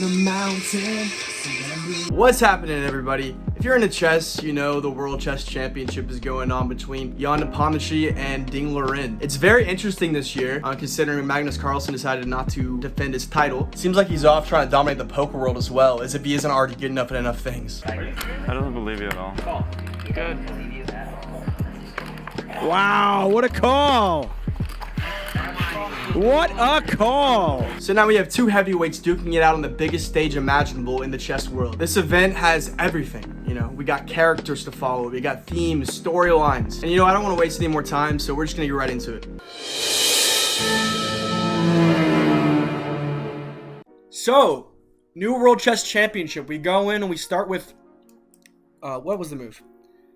the mountain. What's happening, everybody? If you're into chess, you know the World Chess Championship is going on between Nepomniachtchi and Liren. It's very interesting this year, considering Magnus Carlsen decided not to defend his title. Seems like he's off trying to dominate the poker world as well, as if he isn't already good enough at enough things. I don't believe you at all. Good. Wow, what a call! What a call! So now we have two heavyweights duking it out on the biggest stage imaginable in the chess world. This event has everything, you know. We got characters to follow, we got themes, storylines. And you know, I don't want to waste any more time, so we're just gonna get right into it. So, new World Chess Championship. We go in and we start with, what was the move?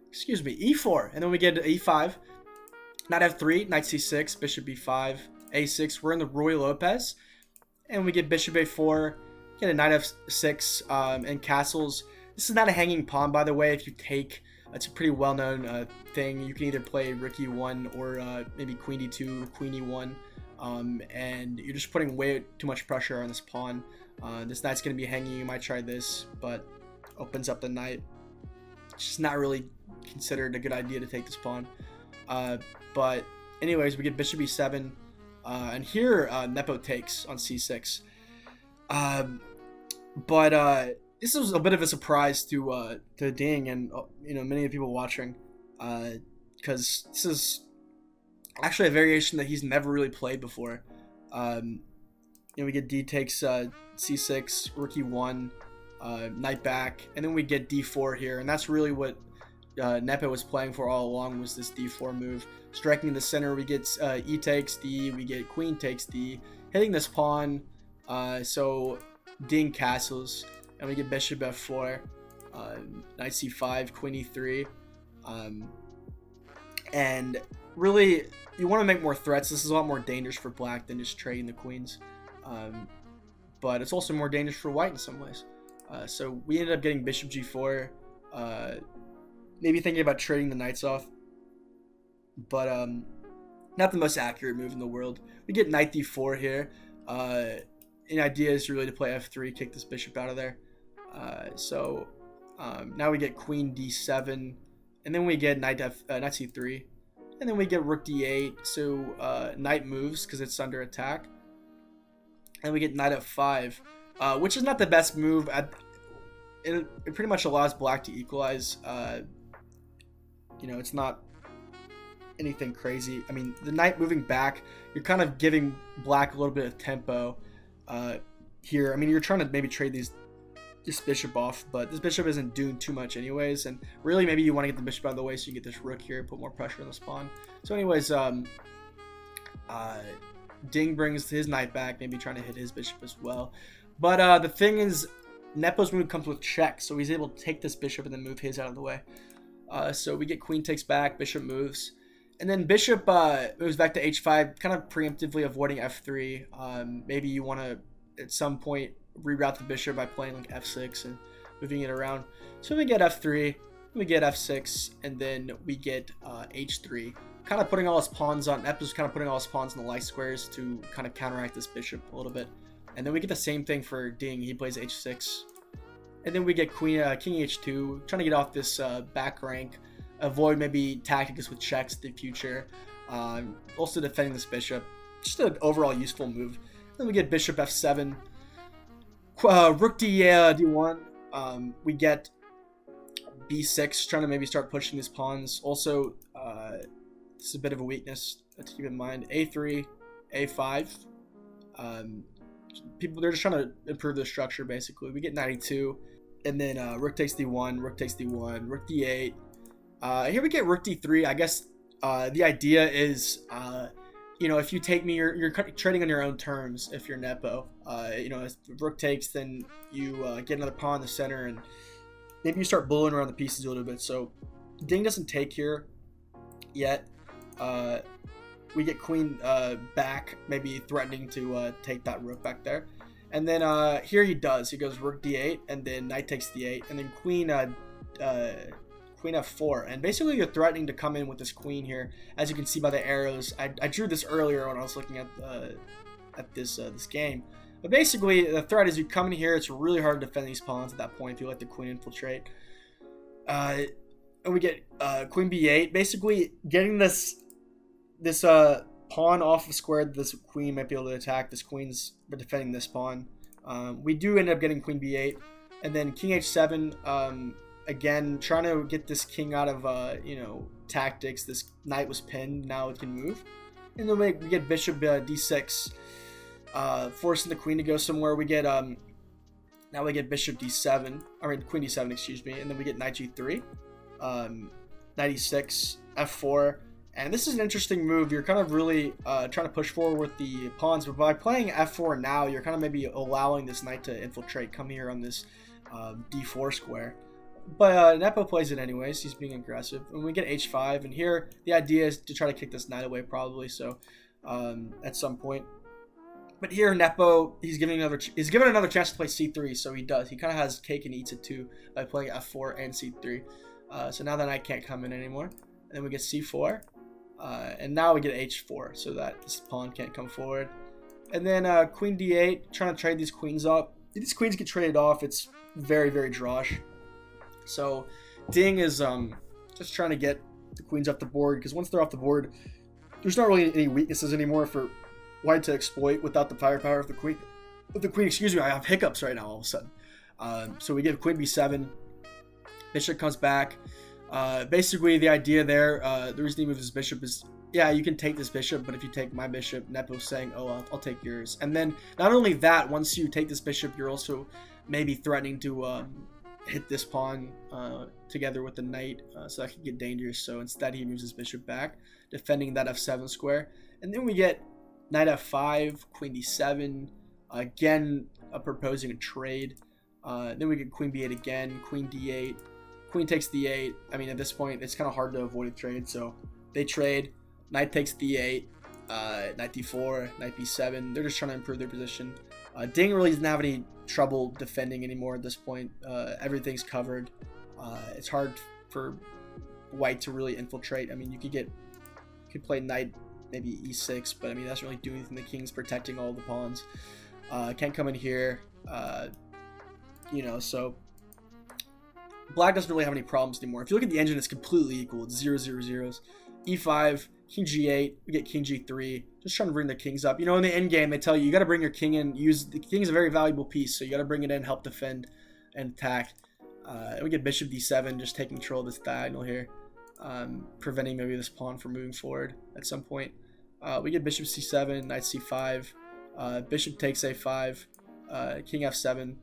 Excuse me, e4. And then we get to e5. Knight f3, knight c6, bishop b5, a6. We're in the Roy Lopez. And we get bishop a4, get a knight f6, and castles. This is not a hanging pawn, by the way. If you take, it's a pretty well-known thing. You can either play rook e1 or maybe queen d2, queen e1. And you're just putting way too much pressure on this pawn. This knight's going to be hanging. You might try this, but opens up the knight. It's just not really considered a good idea to take this pawn. But anyways, we get bishop e7. And here, Nepo takes on c6. But this was a bit of a surprise to Ding and many of the people watching, because this is actually a variation that he's never really played before. We get d takes c6, rook e1, knight back, and then we get d4 here, and that's really what Nepo was playing for all along, was this d4 move. Striking in the center, we get e takes d, we get queen takes d, hitting this pawn, so Ding castles, and we get bishop f4, knight c5, queen e3, and really, you want to make more threats. This is a lot more dangerous for black than just trading the queens, but it's also more dangerous for white in some ways. So we ended up getting bishop g4, maybe thinking about trading the knights off, but not the most accurate move in the world. We get knight d4 here. An idea is really to play f3, kick this bishop out of there. So now we get queen d7, and then we get knight c3, and then we get rook d8. So knight moves because it's under attack, and we get knight f5, which is not the best move. It pretty much allows black to equalize. It's not anything crazy. I mean, the knight moving back, you're kind of giving black a little bit of tempo here. I mean, you're trying to maybe trade this bishop off, but this bishop isn't doing too much anyways, and really maybe you want to get the bishop out of the way so you get this rook here, put more pressure on the pawn. So anyways, Ding brings his knight back, maybe trying to hit his bishop as well. But the thing is, Nepo's move comes with check, so he's able to take this bishop and then move his out of the way. So we get queen takes back, bishop moves, and then bishop moves back to h5, kind of preemptively avoiding f3. Maybe you want to, at some point, reroute the bishop by playing like f6 and moving it around. So we get f3, we get f6, and then we get h3. Kind of putting all his pawns on, Nepo's kind of putting all his pawns in the light squares to kind of counteract this bishop a little bit. And then we get the same thing for Ding. He plays h6. And then we get king h2, trying to get off this back rank, avoid maybe tactics with checks in the future. Also defending this bishop. Just an overall useful move. Then we get bishop f7, rook d1. We get b6, trying to maybe start pushing these pawns. Also, this is a bit of a weakness to keep in mind. a3, a5. They're just trying to improve the structure, basically. We get knight e2, and then rook takes d1, rook takes d1, rook d8. Here we get rook d3. I guess the idea is, if you take me, you're trading on your own terms. If you're Nepo, if rook takes, then you get another pawn in the center, and maybe you start bullying around the pieces a little bit. So Ding doesn't take here yet. We get queen back, maybe threatening to take that rook back there. And then here he does. He goes rook d8, and then knight takes d8, and then queen f4. And basically you're threatening to come in with this queen here, as you can see by the arrows. I drew this earlier when I was looking at this game. But basically, the threat is you come in here. It's really hard to defend these pawns at that point if you let the queen infiltrate. And we get queen b8. Basically, getting this pawn off of square that this queen might be able to attack. This queen's defending this pawn. We do end up getting queen b8. And then king h7. Again, trying to get this king out of, tactics. This knight was pinned. Now it can move. And then we get bishop d6. Forcing the queen to go somewhere. We get now we get bishop d7, queen d7, excuse me, and then we get knight g3, knight e6, f4, and this is an interesting move. You're kind of really trying to push forward with the pawns, but by playing f4 now, you're kind of maybe allowing this knight to infiltrate, come here on this d4 square. But Nepo plays it anyways. He's being aggressive, and we get h5, and here the idea is to try to kick this knight away probably. So at some point. But here, Nepo, he's given another chance to play c3, so he does. He kind of has cake and eats it too by playing f4 and c3. So now the knight can't come in anymore. And then we get c4, and now we get h4, so that this pawn can't come forward. And then queen d8, trying to trade these queens up. If these queens get traded off, it's very, very drawish. So Ding is just trying to get the queens off the board, because once they're off the board, there's not really any weaknesses anymore for White to exploit without the firepower of the queen. Excuse me, I have hiccups right now all of a sudden. So we get queen b7. Bishop comes back. Basically, the idea there, the reason he moves his bishop is, yeah, you can take this bishop, but if you take my bishop, Nepo's saying, oh, I'll take yours. And then, not only that, once you take this bishop, you're also maybe threatening to hit this pawn together with the knight, so that could get dangerous. So instead, he moves his bishop back, defending that f7 square. And then we get knight f5, queen d7, again proposing a trade. Then we get queen b8 again, queen d8, queen takes d8. I mean, at this point, it's kind of hard to avoid a trade, so they trade. Knight takes d8, knight d4, knight b7. They're just trying to improve their position. Ding really doesn't have any trouble defending anymore at this point. Everything's covered. It's hard for White to really infiltrate. I mean, you could play knight maybe e6, but I mean, that's really doing anything. The king's protecting all the pawns. Can't come in here. So Black doesn't really have any problems anymore. If you look at the engine, it's completely equal. It's 0, 0, 0s. e5, king g8, we get king g3. Just trying to bring the kings up. In the end game, they tell you got to bring your king in. The king is a very valuable piece, so you got to bring it in, help defend and attack. And we get bishop d7, just taking control of this diagonal here, preventing maybe this pawn from moving forward at some point. We get bishop c7, knight c5, bishop takes a5, king f7.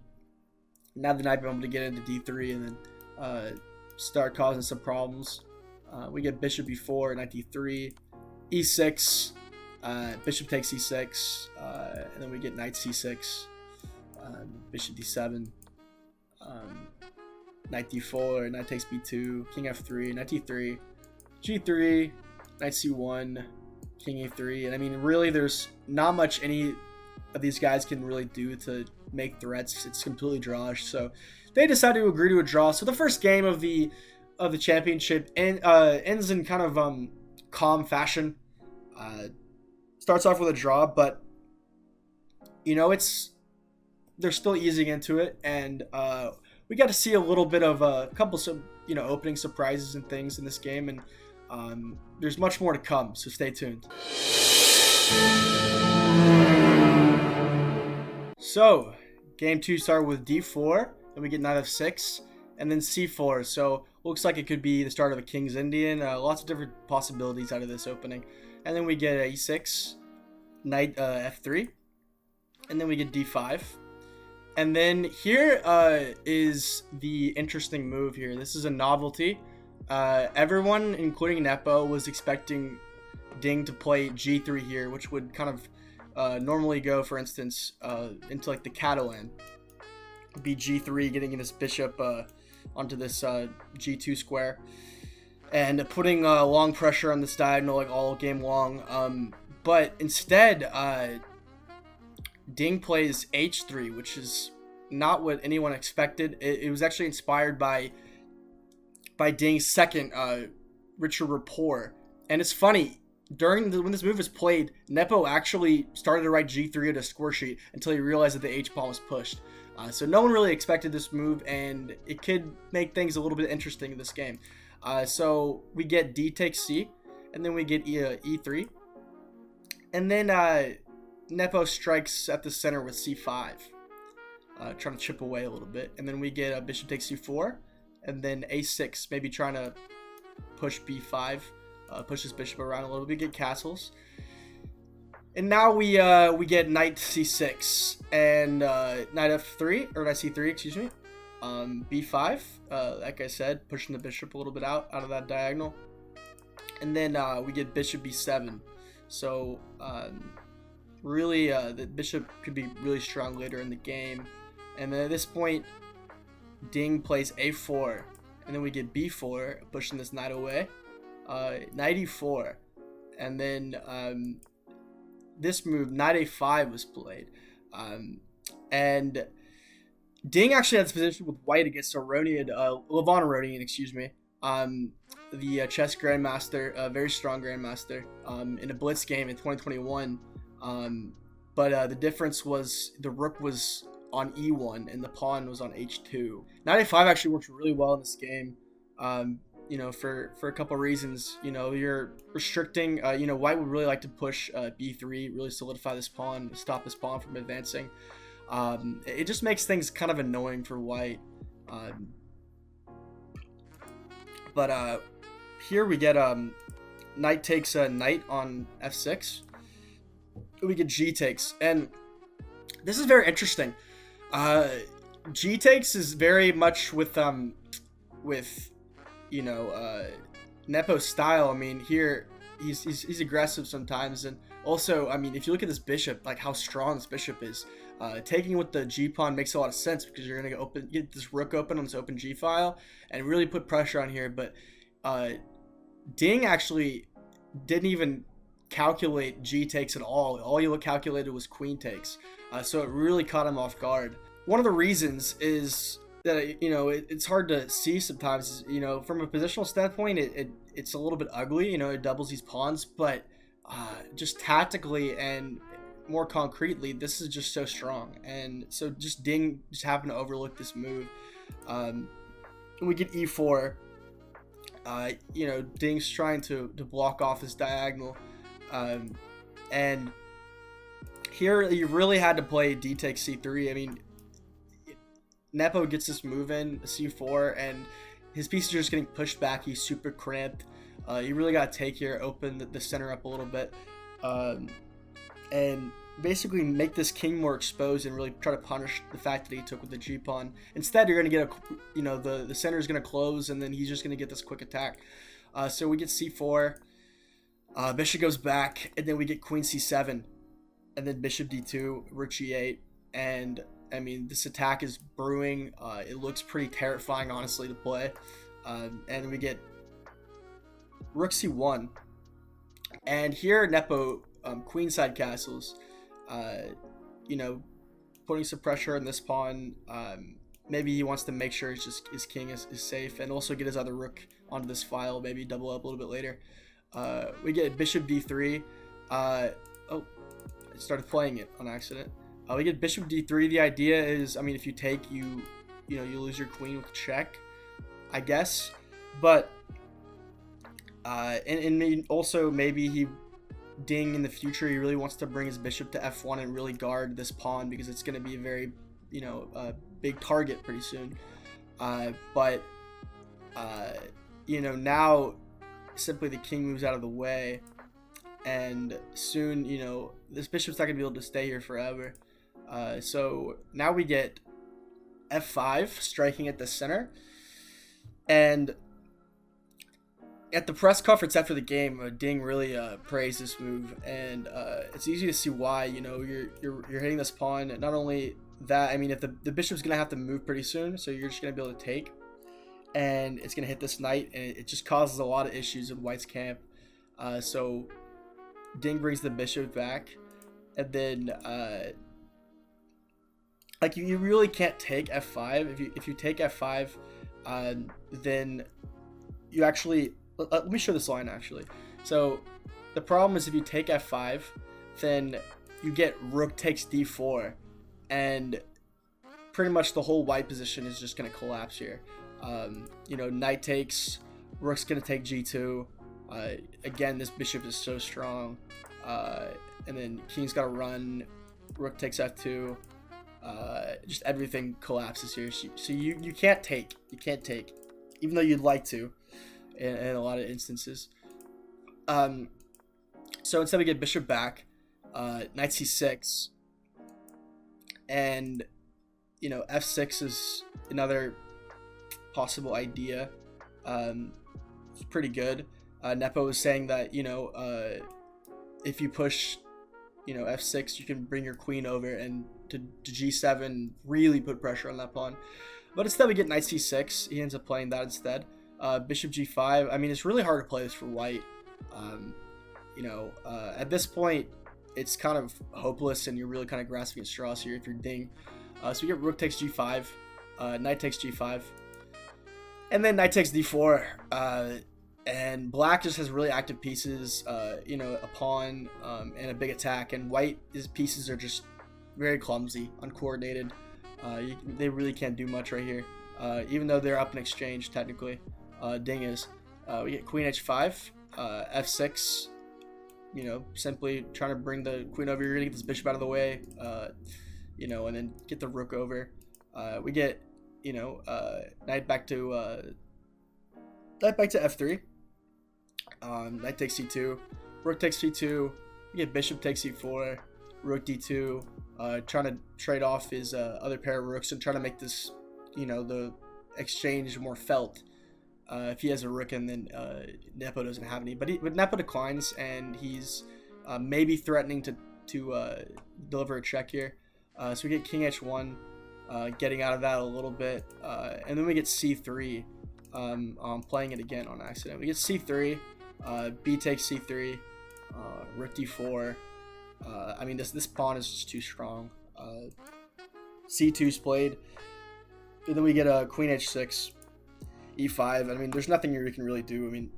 Now the knight be able to get into d3 and then start causing some problems. We get bishop b4, knight d3, e6, bishop takes e6, and then we get knight c6, bishop d7, knight d4, knight takes b2, king f3, knight d3, g3, knight c1, king a3. And I mean, really, there's not much any of these guys can really do to make threats. It's completely drawish. So they decided to agree to a draw. So the first game of the championship ends in kind of calm fashion. Starts off with a draw, but they're still easing into it, and we got to see a little bit of a couple some opening surprises and things in this game, and there's much more to come, so stay tuned. So game 2 started with d4, then we get knight f6, and then c4. So looks like it could be the start of a King's Indian. Lots of different possibilities out of this opening. And then we get e6, knight f3, and then we get d5. And then here is the interesting move here. This is a novelty. Everyone, including Nepo, was expecting Ding to play g3 here, which would kind of normally go, for instance, into like the Catalan. Be g3, getting this bishop onto this g2 square, and putting long pressure on this diagonal like all game long. But instead, Ding plays h3, which is not what anyone expected. It was actually inspired by Ding's second, richer rapport. And it's funny, when this move was played, Nepo actually started to write G3 at a score sheet until he realized that the H pawn was pushed. So no one really expected this move, and it could make things a little bit interesting in this game. So we get D takes C, and then we get E3. And then Nepo strikes at the center with C5, trying to chip away a little bit. And then we get bishop takes C4, and then A6, maybe trying to push B5, push this bishop around a little bit, get castles. And now we get knight C6 and knight F3, or knight C3, excuse me. B5, like I said, pushing the bishop a little bit out of that diagonal. And then we get bishop B7. So really, the bishop could be really strong later in the game. And then at this point, Ding plays A4, and then we get B4, pushing this knight away. Knight E4, and then this move, knight A5, was played. And Ding actually had this position with white against Levon Aronian, excuse me. The chess grandmaster, a very strong grandmaster, in a blitz game in 2021. But the difference was the rook was on E1 and the pawn was on H2. Knight A5 actually works really well in this game. For a couple of reasons. You're restricting, white would really like to push B3, really solidify this pawn, stop this pawn from advancing. It just makes things kind of annoying for white. But here we get knight takes knight on F6. We get G takes, and this is very interesting. G takes is very much with Nepo's style. I mean, here he's aggressive sometimes, and also, I mean, if you look at this bishop, like how strong this bishop is, taking with the G pawn makes a lot of sense because you're gonna get this rook open on this open G file and really put pressure on here. But Ding actually didn't even calculate G takes at all. All he calculated was queen takes, so it really caught him off guard. One of the reasons is that it's hard to see sometimes. From a positional standpoint, it's a little bit ugly. It doubles these pawns, but just tactically and more concretely, this is just so strong. And so just Ding just happened to overlook this move. We get E4. Ding's trying to block off his diagonal, and here you really had to play D takes C3. I mean, Nepo gets this move in C4, and his pieces are just getting pushed back. He's super cramped. You really got to take here, open the center up a little bit, and basically make this king more exposed and really try to punish the fact that he took with the G pawn. Instead, you're going to get the center is going to close, and then he's just going to get this quick attack. So we get C4, bishop goes back, and then we get queen C7, and then bishop D2, rook G8, and I mean, this attack is brewing. It looks pretty terrifying, honestly, to play. And we get rook C1. And here, Nepo queenside castles. Putting some pressure on this pawn. Maybe he wants to make sure his king is safe, and also get his other rook onto this file. Maybe double up a little bit later. We get bishop D3. I started playing it on accident. We get bishop D3. The idea is, I mean, if you take, you lose your queen with check, I guess. But and also maybe Ding in the future, he really wants to bring his bishop to F1 and really guard this pawn because it's going to be a very big target pretty soon. But now simply the king moves out of the way, and soon this bishop's not going to be able to stay here forever. So now we get F5, striking at the center. And at the press conference after the game, Ding really praised this move, and it's easy to see why. You're hitting this pawn. And not only that, I mean, if the bishop's gonna have to move pretty soon, so you're just gonna be able to take, and it's gonna hit this knight, and it just causes a lot of issues in White's camp. So Ding brings the bishop back, and then you really can't take F5. If you take F5, then you actually, let me show this line actually. So The problem is if you take f5, then you get rook takes d4, and pretty much the whole white position is just going to collapse here. You know, knight takes, rook's going to take g2. Again, this bishop is so strong. And then king's got to run, rook takes f2. Just everything collapses here. So you can't take. You can't take, even though you'd like to, in a lot of instances. So instead we get bishop back, knight c6, and you know f6 is another possible idea. It's pretty good. Nepo was saying that, you know, if you push, you know, f6, you can bring your queen over and to g7, really put pressure on that pawn. But instead we get knight c6. He ends up playing that instead. Bishop g5. I mean, it's really hard to play this for white. You know, at this point, it's kind of hopeless, and you're really kind of grasping at straws here if you're Ding. So we get rook takes g5, knight takes g5, and then knight takes d4. And black just has really active pieces, you know, a pawn and a big attack, and white's pieces are just very clumsy, uncoordinated. They really can't do much right here, even though they're up in exchange technically. Ding is. We get queen h5, f6, you know, simply trying to bring the queen over. You're gonna get this bishop out of the way, you know, and then get the rook over. We get, you know, knight back to f3. Knight takes c2, rook takes c2. We get bishop takes c4, rook d2. Trying to trade off his other pair of rooks and trying to make this, you know, the exchange more felt. If he has a rook and then Nepo doesn't have any, but Nepo declines, and he's maybe threatening to deliver a check here. So we get king h1, getting out of that a little bit, and then we get c3. I'm playing it again on accident. We get c3, b takes c3, rook d4. I mean, this pawn is just too strong. c2's played, and then we get a queen h6. e5. I mean, there's nothing you can really do. I mean,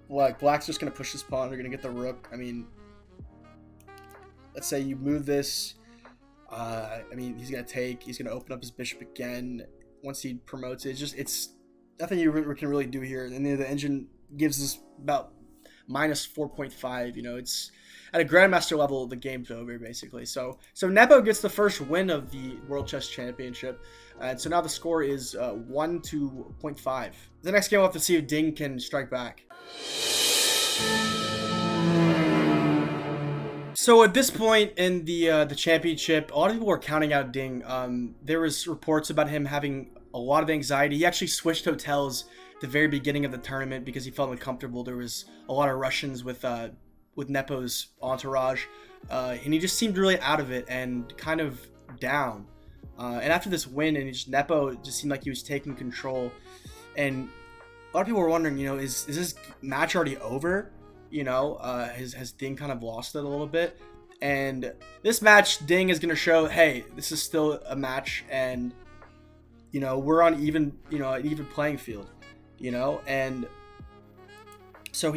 like, black's just gonna push this pawn. They're gonna get the rook. I mean, let's say you move this. I mean, he's gonna take. He's gonna open up his bishop again once he promotes it. It's nothing you can really do here. And then the engine gives us about minus 4.5. You know, it's at a grandmaster level, the game's over basically. So Nepo gets the first win of the World Chess Championship, and so now the score is 1-0.5. The next game we'll have to see if Ding can strike back. So at this point in the championship, a lot of people were counting out Ding. There was reports about him having a lot of anxiety. He actually switched hotels at the very beginning of the tournament because he felt uncomfortable. There was a lot of Russians with Nepo's entourage, and he just seemed really out of it and kind of down. And after this win, Nepo just seemed like he was taking control, and a lot of people were wondering, you know, is this match already over? You know, has Ding kind of lost it a little bit? And this match, Ding is going to show, hey, this is still a match, and you know, we're on an even playing field, you know. And so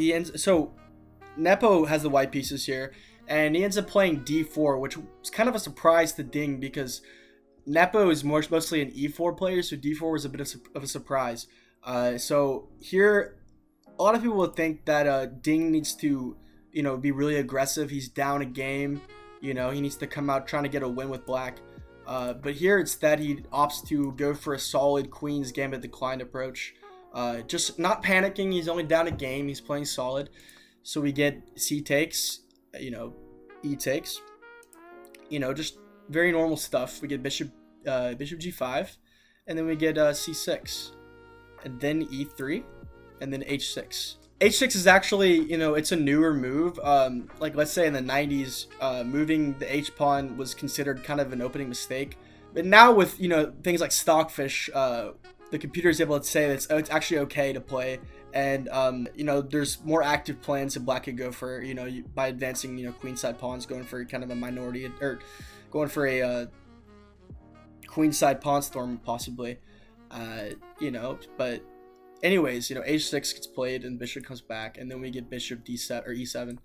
Nepo has the white pieces here, and he ends up playing d4, which was kind of a surprise to Ding because Nepo is mostly an e4 player, so d4 was a bit of a surprise. So here, a lot of people would think that Ding needs to, you know, be really aggressive. He's down a game, you know, he needs to come out trying to get a win with black. But here instead he opts to go for a solid Queen's Gambit decline approach. Just not panicking. He's only down a game. He's playing solid. So we get c takes, you know, e takes, you know, just very normal stuff. We get bishop g5, and then we get c6, and then e3, and then h6. H6 is actually, you know, it's a newer move. Like, let's say in the 90s, moving the H pawn was considered kind of an opening mistake. But now with, you know, things like Stockfish, the computer is able to say that it's actually okay to play. And, you know, there's more active plans that black could go for, you know, by advancing, you know, queenside pawns, going for kind of a minority, or going for a queenside pawn storm, possibly. You know, but anyways, h6 gets played and bishop comes back, and then we get bishop d7 or e7,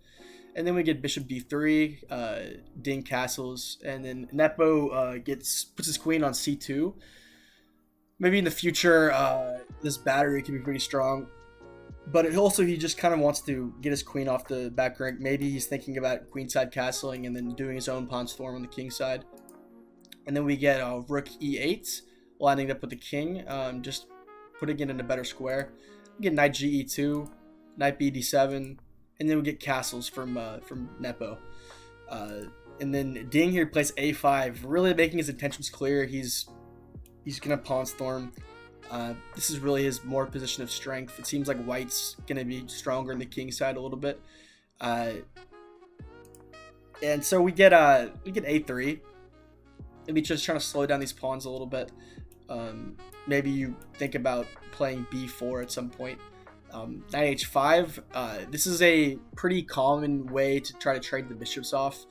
and then we get bishop d3, Ding castles, and then Nepo puts his queen on c2. Maybe in the future, this battery can be pretty strong, but he just kind of wants to get his queen off the back rank. Maybe he's thinking about queenside castling and then doing his own pawn storm on the king side. And then we get rook e8, lining up with the king, just putting it in a better square. We get knight ge2, knight b d7, and then we get castles from Nepo. And then Ding here plays a5, really making his intentions clear. He's gonna pawn storm. This is really his more position of strength. It seems like White's gonna be stronger in the king side a little bit, and so we get a3. Maybe just trying to slow down these pawns a little bit. Maybe you think about playing b4 at some point. Knight h5. This is a pretty common way to try to trade the bishops off.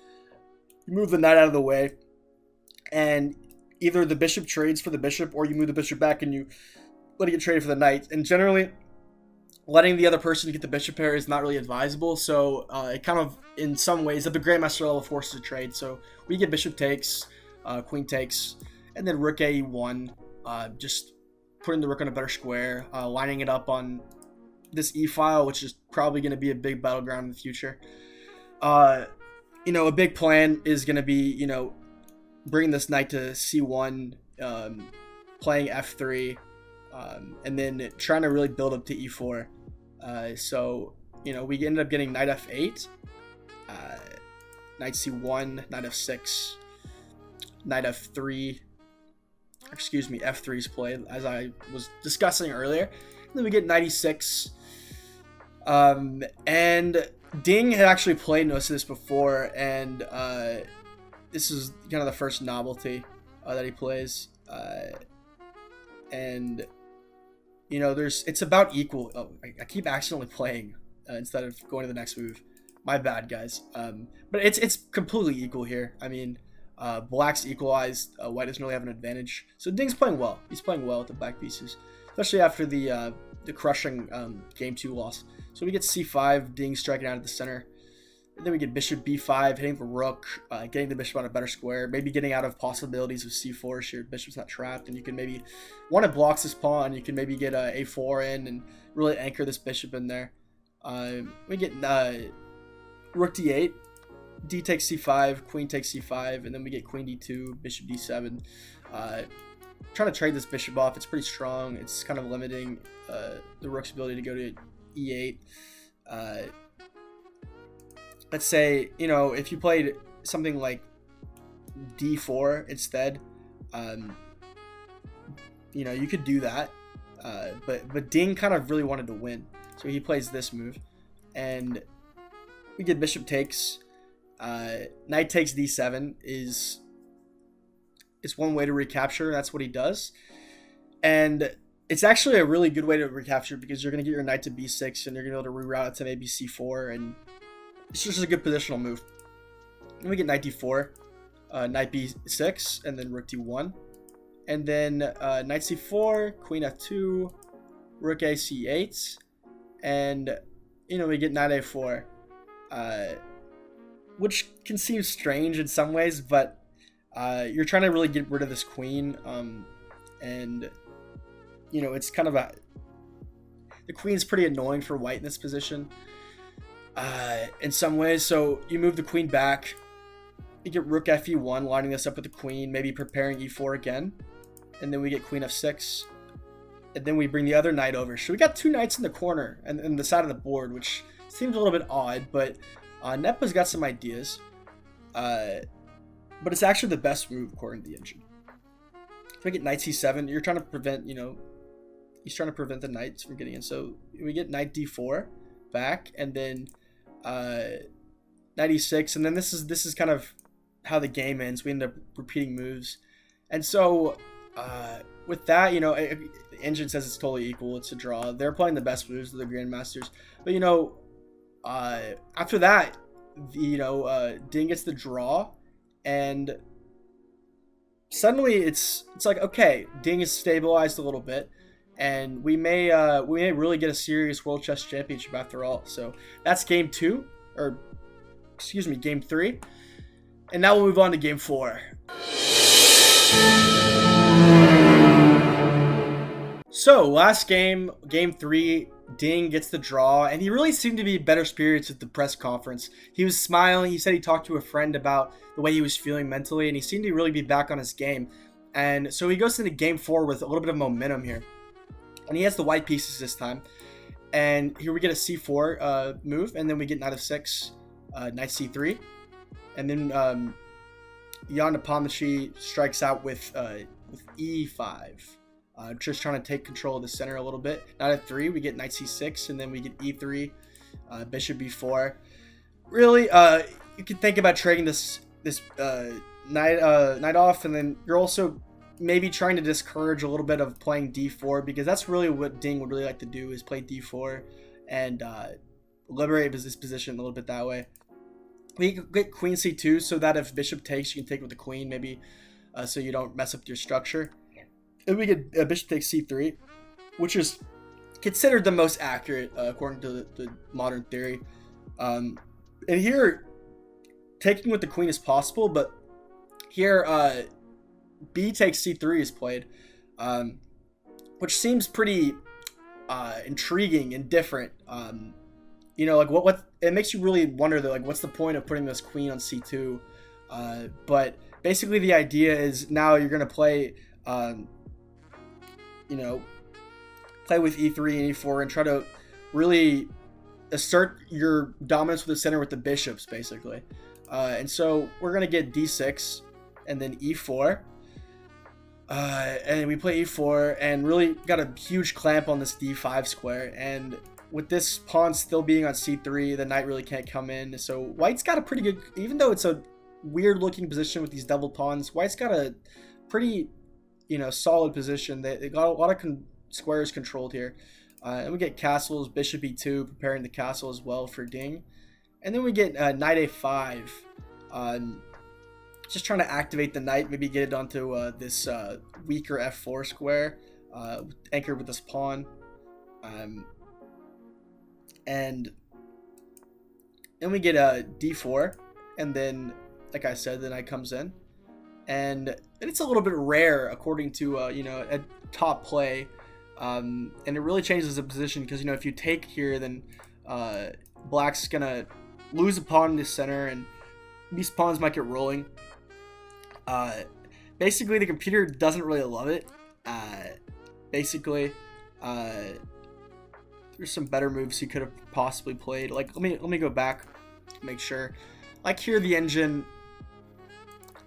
You move the knight out of the way, and either the bishop trades for the bishop, or you move the bishop back and you let it get traded for the knight. And generally, letting the other person get the bishop pair is not really advisable. So it kind of, in some ways, at the grandmaster level, forces a trade. So we get bishop takes, queen takes, and then rook a1, just putting the rook on a better square, lining it up on this e-file, which is probably going to be a big battleground in the future. A big plan is going to be, bringing this knight to c1, playing f3, and then trying to really build up to e4. So we ended up getting knight f8, knight c1, knight f6, knight f3. Excuse me, f3 is played, as I was discussing earlier. And then we get knight e6. And Ding had actually played most of this before, and this is kind of the first novelty that he plays. And it's about equal. Oh, I keep accidentally playing instead of going to the next move. My bad, guys. But it's completely equal here. I mean, black's equalized. White doesn't really have an advantage. So Ding's playing well. He's playing well with the black pieces, especially after the crushing game 2 loss. So we get c5, Ding striking out of the center. And then we get bishop b5, hitting the rook, getting the bishop on a better square, maybe getting out of possibilities of c4 so your bishop's not trapped, and you can maybe, one, it blocks this pawn, you can maybe get a4 in and really anchor this bishop in there. We get rook d8, d takes c5, queen takes c5, and then we get queen d2, bishop d7. Trying to trade this bishop off. It's pretty strong. It's kind of limiting the rook's ability to go to e8. Let's say, if you played something like d4 instead, you could do that. But Ding kind of really wanted to win, so he plays this move, and we get bishop takes. Knight takes d7 is one way to recapture. That's what he does, and it's actually a really good way to recapture because you're going to get your knight to b6 and you're going to be able to reroute it to maybe c4, and it's just a good positional move. Then we get knight d4, knight b6, and then rook d1, and then knight c4, queen f2, rook a c8, and we get knight a4, which can seem strange in some ways, but you're trying to really get rid of this queen, and it's kind of the queen's pretty annoying for white in this position in some ways. So you move the queen back, you get rook fe1, lining this up with the queen, maybe preparing e4 again, and then we get queen f6, and then we bring the other knight over. So we got two knights in the corner and the side of the board, which seems a little bit odd, but Nepo's got some ideas, but it's actually the best move according to the engine. If we get knight c7, you're trying to prevent, he's trying to prevent the knights from getting in. So we get knight d4 back, and then knight e6, and then this is kind of how the game ends. We end up repeating moves, and so with that, the engine says it's totally equal. It's a draw. They're playing the best moves of the grandmasters, but after that, Ding gets the draw, and suddenly it's like, okay, Ding is stabilized a little bit, and we may really get a serious World Chess Championship after all. So that's game 2, or excuse me, game 3. And now we'll move on to game 4. So last game, game 3, Ding gets the draw, and he really seemed to be better spirits at the press conference. He was smiling. He said he talked to a friend about the way he was feeling mentally, and he seemed to really be back on his game. And so he goes into game 4 with a little bit of momentum here. And he has the white pieces this time. And here we get a c4 move, and then we get knight of 6, knight c3. And then Nepomniachtchi strikes out with e5. Just trying to take control of the center a little bit. Knight of 3, we get knight c6, and then we get e3, bishop b4. Really, you can think about trading this knight off, and then you're also maybe trying to discourage a little bit of playing d4, because that's really what Ding would really like to do, is play d4 and liberate his position a little bit that way. We get queen c2, so that if bishop takes, you can take with the queen, maybe, so you don't mess up your structure. And we get bishop takes c3, which is considered the most accurate according to the modern theory. And here, taking with the queen is possible, but here b takes c3 is played, which seems pretty intriguing and different. You know, like what it makes you really wonder that, like, what's the point of putting this queen on c2? But basically the idea is now you're gonna play, you know, play with e3 and e4 and try to really assert your dominance with the center with the bishops, basically. And so we're gonna get d6 and then e4. And we play e4 and really got a huge clamp on this d5 square, and with this pawn still being on c3, the knight really can't come in. So white's got a pretty good, even though it's a weird looking position with these double pawns, white's got a pretty, you know, solid position. They got a lot of squares controlled here. And we get castles, bishop e2, preparing the castle as well for Ding. And then we get knight a5, just trying to activate the knight, maybe get it onto this weaker f4 square, anchored with this pawn. And then we get a d4, and then, like I said, the knight comes in. And it's a little bit rare according to, you know, a top play. And it really changes the position, because, you know, if you take here, then black's gonna lose a pawn in the center, and these pawns might get rolling. Basically, the computer doesn't really love it. Basically, there's some better moves he could have possibly played. Like, let me go back, make sure. Like here, the engine.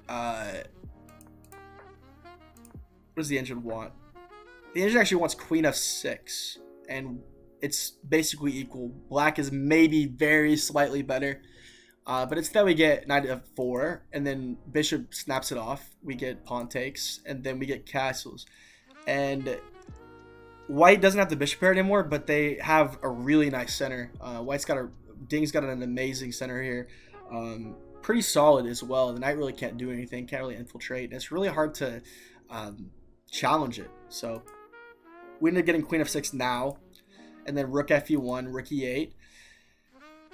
What does the engine want? The engine actually wants queen f6, and it's basically equal. Black is maybe very slightly better, but instead we get knight f4, and then bishop snaps it off. We get pawn takes, and then we get castles. And white doesn't have the bishop pair anymore, but they have a really nice center. Ding's got an amazing center here. Pretty solid as well. The knight really can't do anything, can't really infiltrate, and it's really hard to challenge it. So we end up getting queen f6 now, and then rook fe1, rook e8.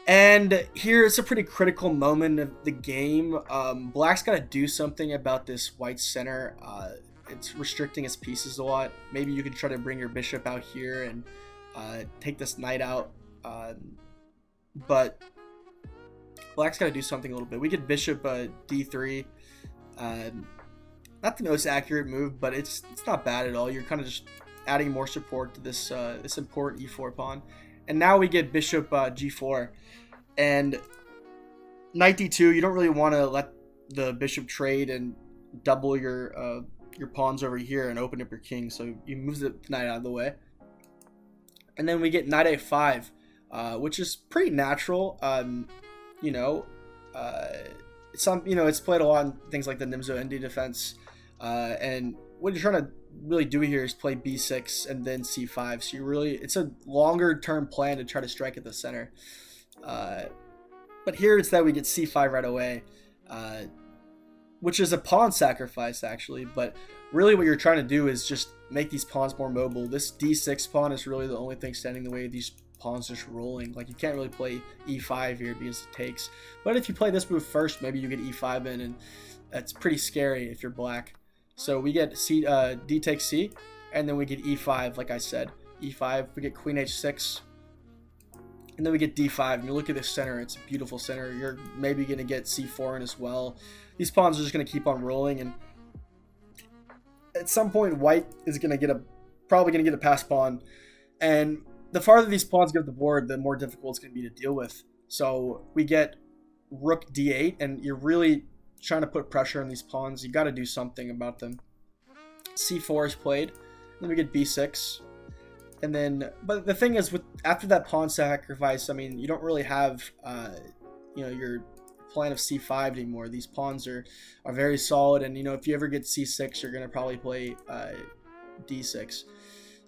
And here it's a pretty critical moment of the game. Black's got to do something about this white center. It's restricting his pieces a lot. Maybe you can try to bring your bishop out here and take this knight out. But black's got to do something a little bit. We get bishop d3. Not the most accurate move, but it's not bad at all. You're kind of just adding more support to this this important e4 pawn. And now we get bishop g4. And knight d2, you don't really want to let the bishop trade and double your pawns over here and open up your king. So you move the knight out of the way. And then we get knight a5, which is pretty natural. You know, it's played a lot in things like the Nimzo Indy defense. And what you're trying to really do here is play b6 and then c5. So it's a longer term plan to try to strike at the center. But here it's that we get c5 right away. which is a pawn sacrifice actually, but really what you're trying to do is just make these pawns more mobile. This d6 pawn is really the only thing standing in the way of these pawns just rolling. Like, you can't really play e5 here because it takes. But if you play this move first, maybe you get e5 in, and that's pretty scary if you're black. So we get d takes c, and then we get e5, like I said. e5, we get queen h6, and then we get d5. And you look at this center, it's a beautiful center. You're maybe going to get c4 in as well. These pawns are just going to keep on rolling, and at some point white is going to get probably going to get a pass pawn, and the farther these pawns get up the board, the more difficult it's going to be to deal with. So we get rook d8, and you're really trying to put pressure on these pawns. You got to do something about them. c4 is played, then we get b6, and then, but the thing is, with after that pawn sacrifice, I mean, you don't really have your plan of c5 anymore. These pawns are very solid, and if you ever get c6, you're going to probably play d6.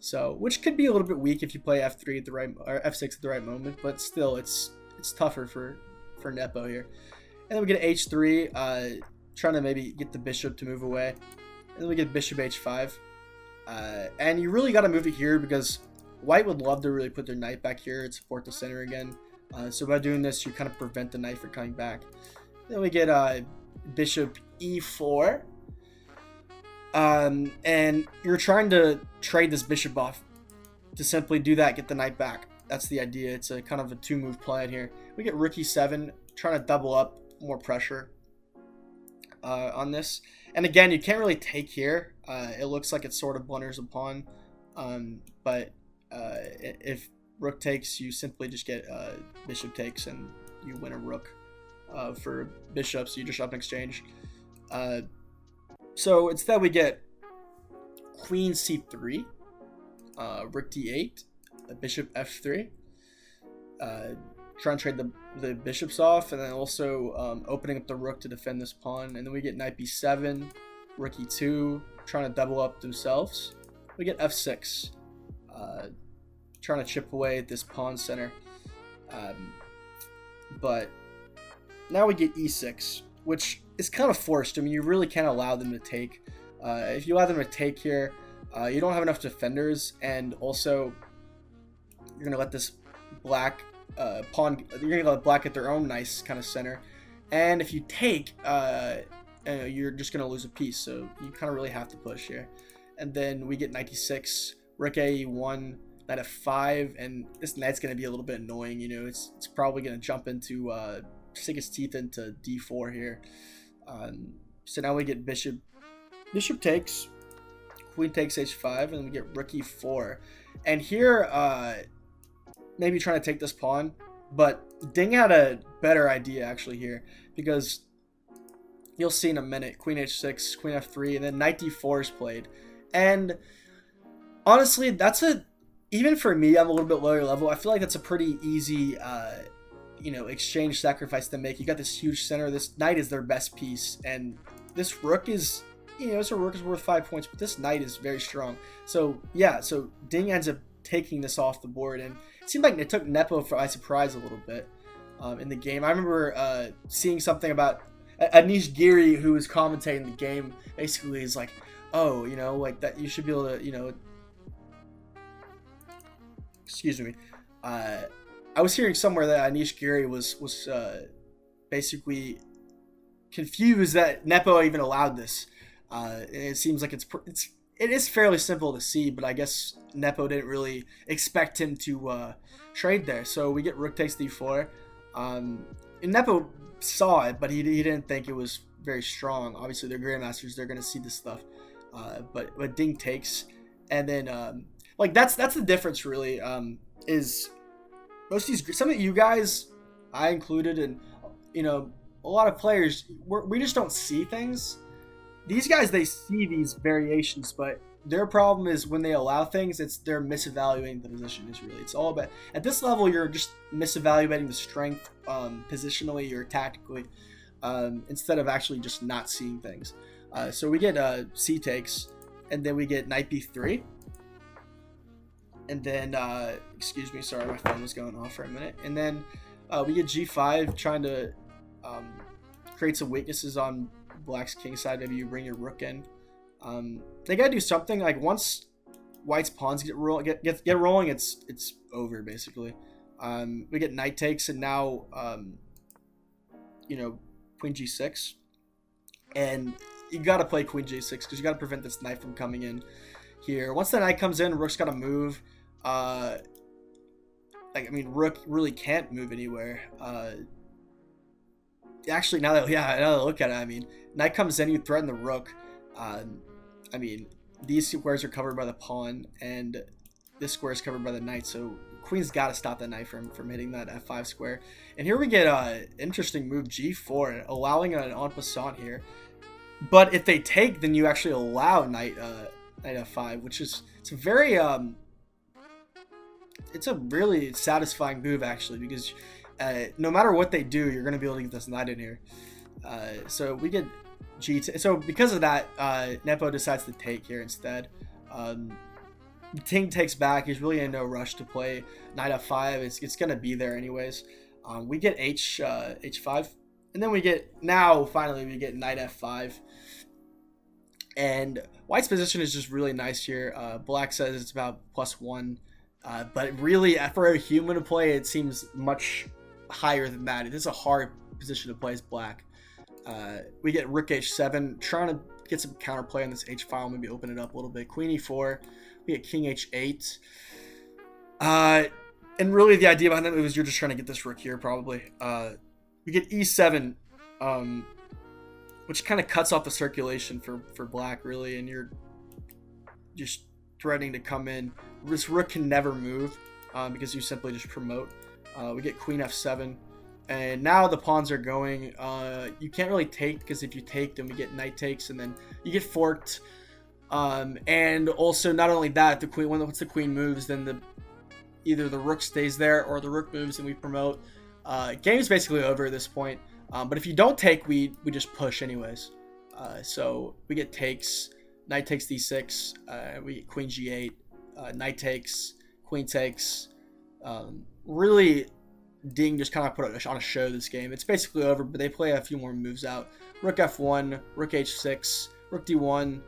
So, which could be a little bit weak if you play f3 at the right, or f6 at the right moment, but still, it's tougher for Nepo here. And then we get h3, trying to maybe get the bishop to move away. And then we get bishop h5. And you really got to move it here because white would love to really put their knight back here and support the center again. So by doing this, you kind of prevent the knight from coming back. Then we get bishop e4. And you're trying to trade this bishop off. To simply do that, get the knight back. That's the idea. It's a kind of a two-move plan here. We get rook e7, trying to double up more pressure on this. And again, you can't really take here. It looks like it sort of blunders a pawn. But if rook takes, you simply just get bishop takes, and you win a rook for bishop, so you just up in exchange. So instead we get queen c3, rook d8, bishop f3, trying to trade the bishops off, and then also opening up the rook to defend this pawn. And then we get knight b7, rook e2, trying to double up themselves. We get f6, trying to chip away at this pawn center. But now we get e6, which is kind of forced. I mean, you really can't allow them to take. If you allow them to take here, you don't have enough defenders, and also you're going to let this black pawn, you're going to let black get their own nice kind of center. And if you take, you're just going to lose a piece, so you kind of really have to push here. And then we get knight e6, rook a1, knight f5, and this knight's going to be a little bit annoying. It's probably going to jump into sink its teeth into d4 here. So now we get bishop takes, queen takes h5, and then we get rook e4. And here, maybe trying to take this pawn, but Ding had a better idea actually here, because you'll see in a minute, queen h6, queen f3, and then knight d4 is played. And honestly, even for me, I'm a little bit lower level, I feel like that's a pretty easy exchange sacrifice to make. You got this huge center. This knight is their best piece, and this rook is, this rook is worth 5 points, but this knight is very strong. So yeah, so Ding ends up taking this off the board, and it seemed like it took Nepo by surprise a little bit in the game. I remember seeing something about Anish Giri, who was commentating the game. Basically, is like, oh, like that you should be able to, excuse me. I was hearing somewhere that Anish Giri was basically confused that Nepo even allowed this. It seems like it is fairly simple to see, but I guess Nepo didn't really expect him to trade there. So we get rook takes d4. And Nepo saw it, but he didn't think it was very strong. Obviously, they're grandmasters; they're gonna see this stuff. But Ding takes, and then like that's the difference really. Is most of some of you guys, I included, and a lot of players, we just don't see things. These guys, they see these variations, but their problem is when they allow things, they're misevaluating the position. It's all about, at this level, you're just misevaluating the strength positionally or tactically, instead of actually just not seeing things. So we get c takes, and then we get knight b3. And then, excuse me, sorry, my phone was going off for a minute. And then we get g5, trying to create some weaknesses on black's king side, maybe you bring your rook in. They gotta do something. Like once white's pawns get rolling, it's over basically. We get knight takes, and now queen g6, and you gotta play queen g6 because you gotta prevent this knight from coming in here. Once the knight comes in, rook's gotta move. Rook really can't move anywhere. Actually, now that I look at it, knight comes in, you threaten the rook. These squares are covered by the pawn, and this square is covered by the knight, so queen's got to stop the knight from hitting that f5 square. And here we get an interesting move, g4, allowing an en passant here. But if they take, then you actually allow knight f5, which is it's a really satisfying move actually, because no matter what they do, you're going to be able to get this knight in here. So we get so because of that, Nepo decides to take here instead. King takes back. He's really in no rush to play knight f5. It's going to be there anyways. We get h5, and then we get finally we get knight f5. And white's position is just really nice here. Black says it's about +1, but really for a human to play, it seems much higher than that. It is a hard position to play as black. We get rook h7, trying to get some counterplay on this h file, maybe open it up a little bit. Queen e4, we get king h8. And really the idea behind that move is you're just trying to get this rook here probably. We get e7, which kind of cuts off the circulation for black really, and you're just threatening to come in. This rook can never move because you simply just promote. We get queen f7, and now the pawns are going. You can't really take, because if you take, then we get knight takes, and then you get forked. And also, not only that, the queen, once the queen moves, then either the rook stays there or the rook moves and we promote. Game's basically over at this point. But if you don't take, we just push anyways. So we get takes, knight takes d6, we get queen g8, knight takes, queen takes. Really, Ding just kind of put on a show this game. It's basically over, but they play a few more moves out. Rook f1, rook h6, rook d1.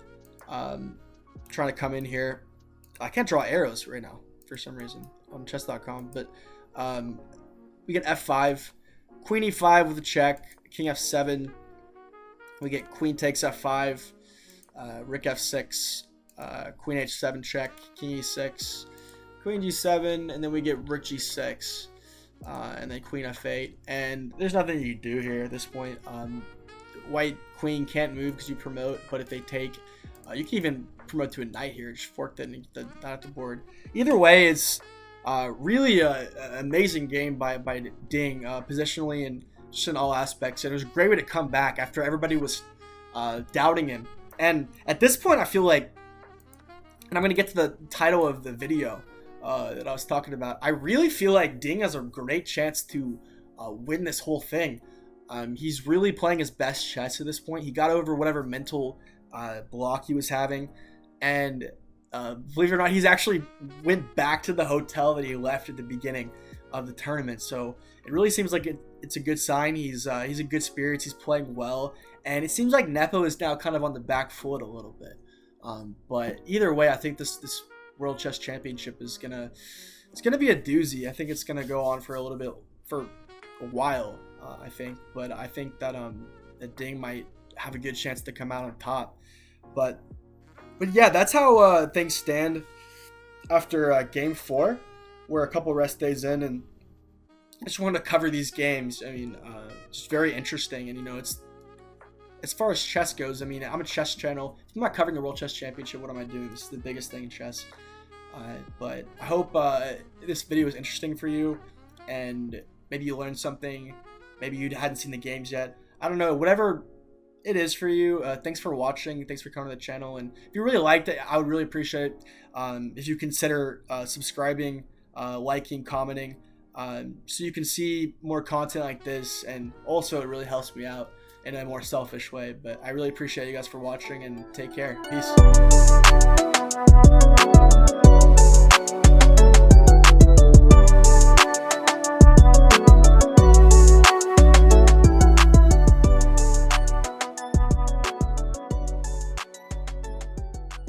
Trying to come in here. I can't draw arrows right now for some reason on chess.com, but we get f5, queen e5 with a check, king f7. We get queen takes f5, rook f6, queen h7 check, king e6, queen g7, and then we get rook g6, and then queen f8. And there's nothing you can do here at this point. White queen can't move because you promote, but if they take, you can even promote to a knight here, just fork it and get the knight off the board. Either way, it's really an amazing game by Ding, positionally and just in all aspects. And it was a great way to come back after everybody was doubting him. And at this point, I feel like, and I'm going to get to the title of the video that I was talking about, I really feel like Ding has a great chance to win this whole thing. He's really playing his best chess at this point. He got over whatever mental block he was having, and believe it or not, he's actually went back to the hotel that he left at the beginning of the tournament. So it really seems like it's a good sign. He's in good spirits. He's playing well, and it seems like Nepo is now kind of on the back foot a little bit. But either way, I think this World Chess Championship is gonna be a doozy. I think it's gonna go on for a while. I think, but I think that Ding might have a good chance to come out on top. But yeah, that's how things stand after game 4. We're a couple rest days in, and I just wanted to cover these games. Just very interesting. And it's, as far as chess goes, I'm a chess channel. If I'm not covering the World Chess Championship, what am I doing? This is the biggest thing in chess. But I hope this video was interesting for you, and maybe you learned something. Maybe you hadn't seen the games yet. I don't know. Whatever it is for you. Thanks for watching. Thanks for coming to the channel. And if you really liked it, I would really appreciate if you consider subscribing, liking, commenting, so you can see more content like this. And also, it really helps me out in a more selfish way. But I really appreciate you guys for watching, and take care. Peace.